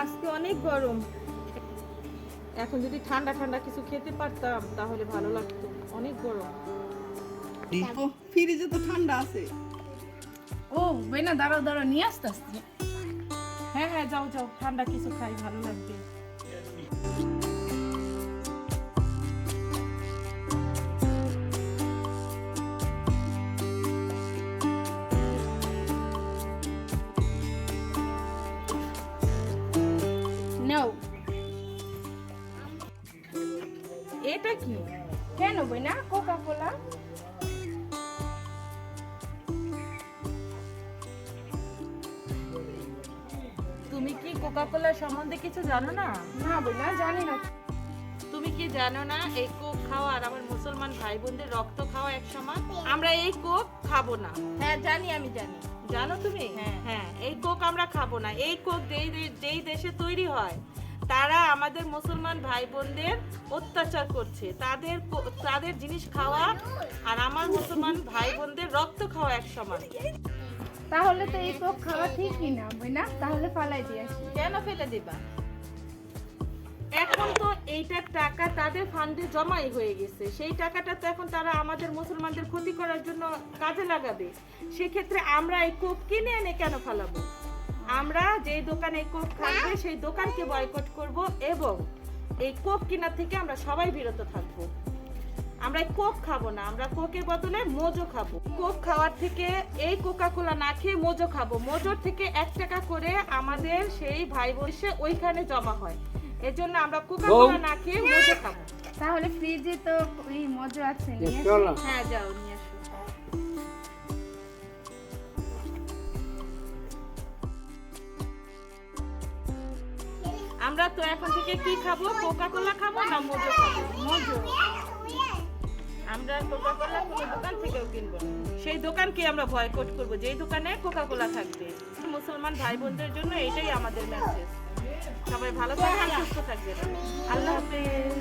আজকে অনেক গরম। এখন যদি ঠান্ডা ঠান্ডা কিছু খেতে পারতাম তাহলে ভালো লাগতো। অনেক গরম। ফ্রিজে তো ঠান্ডা আছে। ও বেনা, দাঁড়াও দাঁড়াও, নিয়ে আসতে আসতে। হ্যাঁ হ্যাঁ, যাও যাও, ঠান্ডা কিছু খাই, ভালো লাগবে। নাও। এটা কি? কেন বেনা? কোকা কোলা। তুমি কি কোকা কোলা সম্বন্ধে কিছু জানো না? না বেনা, জানি না। তুমি কি জানো না এই কোক খাওয়া আর আমার মুসলমান ভাই বোনদের রক্ত খাওয়া এক সমান? আমরা এই কোক খাবো না। হ্যাঁ জানি, আমি জানি। জানো তুমি? হ্যাঁ, এই কোক আমরা খাবো না। এই কোক যেই দেশে তৈরি হয় তারা আমাদের মুসলমান ভাই বোনদের অত্যাচার করছে। তাদের জিনিস খাওয়া আর আমার মুসলমান ভাই বোনদের রক্ত খাওয়া এক সমান। তাহলে তো এই কোক খাওয়া ঠিকই না বেনা, তাহলে ফালাই দিয়ে আসি। কেন ফেলে দিবা? এখন তো এইটার টাকা তাদের ফান্ডে জমাই হয়ে গেছে। সেই টাকাটা তো এখন তারা আমাদের মুসলমানদের ক্ষতি করার জন্য কাজে লাগাবে। সেক্ষেত্রে আমরা এই কোক কিনে এনে কেন ফেলাবো? আমরা যেই দোকানে এই কোক থাকবে সেই দোকানকে বয়কট করব এবং এই কোক কেনার থেকে আমরা সবাই বিরত থাকবো। আমরা এই কোক খাবো না, আমরা কোকের বদলে মোজো খাবো। কোক খাওয়ার থেকে এই কোকা কোলা না খেয়ে মোজো খাবো। মোজোর থেকে 1 টাকা করে আমাদের সেই ভাই বোনসে ওইখানে জমা হয়। এর জন্য আমরা কোকা কোলা না খেয়ে মোজো খাবো। তাহলে ফ্রিজে তো এই মজা আছে, নিয়ে আসি। হ্যাঁ যাও, নিয়ে আসো। আমরা তো এখন থেকে কি খাবো? কোকা কোলা খাবো না মোজো খাবো? মোজো। আমরা কোকা কোলা কোনো দোকান থেকেও কিনবো না। সেই দোকানকে আমরা বয়কট করবো যেই দোকানে কোকা কোলা থাকবে। মুসলমান ভাই বোনদের জন্য এটাই আমাদের মেসেজ। সবাই ভালো থাকবেন, সুস্থ থাকবেন। আল্লাহ হাফেজ।